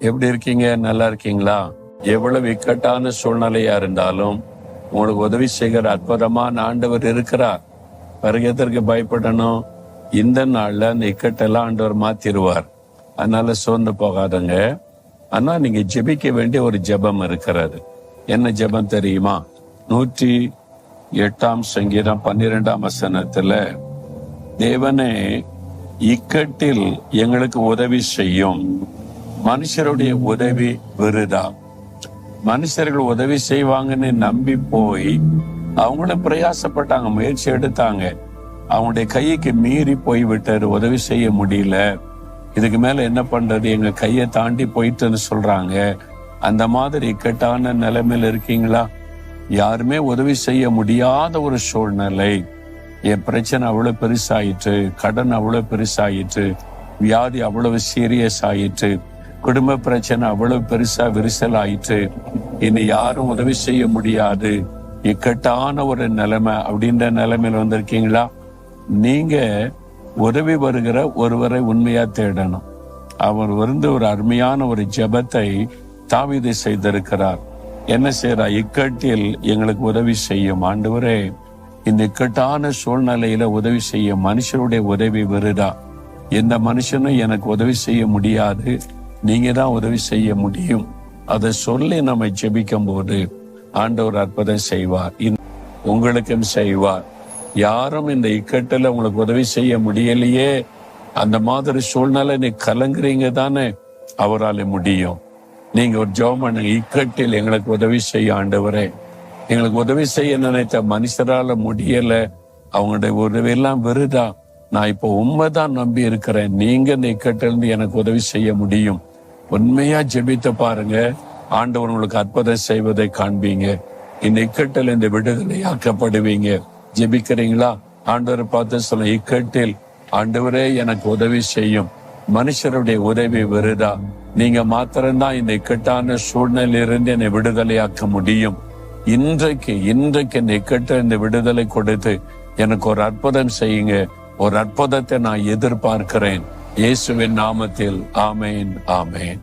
எப்படி இருக்கீங்க? நல்லா இருக்கீங்களா? எவ்வளவு இக்கட்டான சூழ்நிலையா இருந்தாலும் உங்களுக்கு உதவி செய்கிற அற்புதமான ஆண்டவர் இருக்கிறார். பிறகு எதற்கு பயப்படணும்? இந்த நாள்ல அந்த இக்கட்டெல்லாம் ஆண்டவர் மாத்திருவார். அதனால சோர்ந்து போகாதங்க. ஆனா நீங்க ஜெபிக்க வேண்டிய ஒரு ஜெபம் இருக்கிறது. என்ன ஜெபம் தெரியுமா? 108 சங்கீதம் 12 வசனத்துல, தேவனே இக்கட்டில் எங்களுக்கு உதவி செய்யும், மனுஷருடைய உதவி விருதா. மனுஷர்கள் உதவி செய்வாங்கன்னு நம்பி போய் அவங்களும் பிரயாசப்பட்டாங்க, முயற்சி எடுத்தாங்க. அவங்களுடைய கைக்கு மீறி போய் விட்டாரு, உதவி செய்ய முடியல. இதுக்கு மேல என்ன பண்றது, எங்க கையை தாண்டி போயிட்டுன்னு சொல்றாங்க. அந்த மாதிரி இக்கட்டான நிலைமையில இருக்கீங்களா? யாருமே உதவி செய்ய முடியாத ஒரு சூழ்நிலை. என் பிரச்சனை அவ்வளவு பெருசாயிற்று, கடன் அவ்வளவு பெருசாயிற்று, வியாதி அவ்வளவு சீரியஸ் ஆயிற்று, குடும்ப பிரச்சனை அவ்வளவு பெருசா விரிசல் ஆயிற்று, இனி யாரும் உதவி செய்ய முடியாது, இக்கட்டான ஒரு நிலைமை அப்படின்ற நிலைமையில வந்திருக்கீங்களா? நீங்க உதவி வருகிற ஒருவரை உண்மையா தேடணும். அவர் வந்து ஒரு அருமையான ஒரு ஜெபத்தை தாவீது செய்திருக்கிறார். என்ன செய்யறா? இக்கட்டில் எங்களுக்கு உதவி செய்யும் ஆண்டவரே, இந்த இக்கட்டான சூழ்நிலையில உதவி செய்ய, மனுஷருடைய உதவி விருதா. எந்த மனுஷனும் எனக்கு உதவி செய்ய முடியாது, நீங்க தான் உதவி செய்ய முடியும். அதை சொல்லி நம்ம ஜெபிக்கும் போது ஆண்டவர் அற்புதம் செய்வார், உங்களுக்கும் செய்வார். யாரும் இந்த இக்கட்டில் உங்களுக்கு உதவி செய்ய முடியலையே, அந்த மாதிரி சூழ்நிலை நீ கலங்குறீங்க தானே, அவரால் முடியும். நீங்க ஒரு ஜெபம் பண்ணுங்க, இக்கட்டில் எங்களுக்கு உதவி செய்ய ஆண்டவரே. எங்களுக்கு உதவி செய்ய நினைத்த மனுஷரால முடியல, அவங்களுடைய உதவி எல்லாம் விருதா. நான் இப்போ உண்மைதான் நம்பி இருக்கிறேன், நீங்க இந்த இக்கட்டிலிருந்து எனக்கு உதவி செய்ய முடியும். உண்மையா ஜெபித்து பாருங்க, ஆண்டவர் உங்களுக்கு அற்புதம் செய்வதை காண்பீங்க. இந்த இக்கட்டில் இந்த விடுதலை ஆக்கப்படுவீங்க. ஜெபிக்கிறீங்களா? ஆண்டவரை பார்த்து சொல்ல, இக்கட்டில் ஆண்டவரே எனக்கு உதவி செய்யும், மனுஷருடைய உதவி விருதா. நீங்க மாத்திரம்தான் இந்த இக்கட்டான சூழ்நிலையிலிருந்து என்னை விடுதலையாக்க முடியும். இன்றைக்கு இந்த இக்கட்ட இந்த விடுதலை கொடுத்து எனக்கு ஒரு அற்புதம் செய்யுங்க. ஒரு அற்புதத்தை நான் எதிர்பார்க்கிறேன். இயேசுவின் நாமத்தில் ஆமேன், ஆமேன்.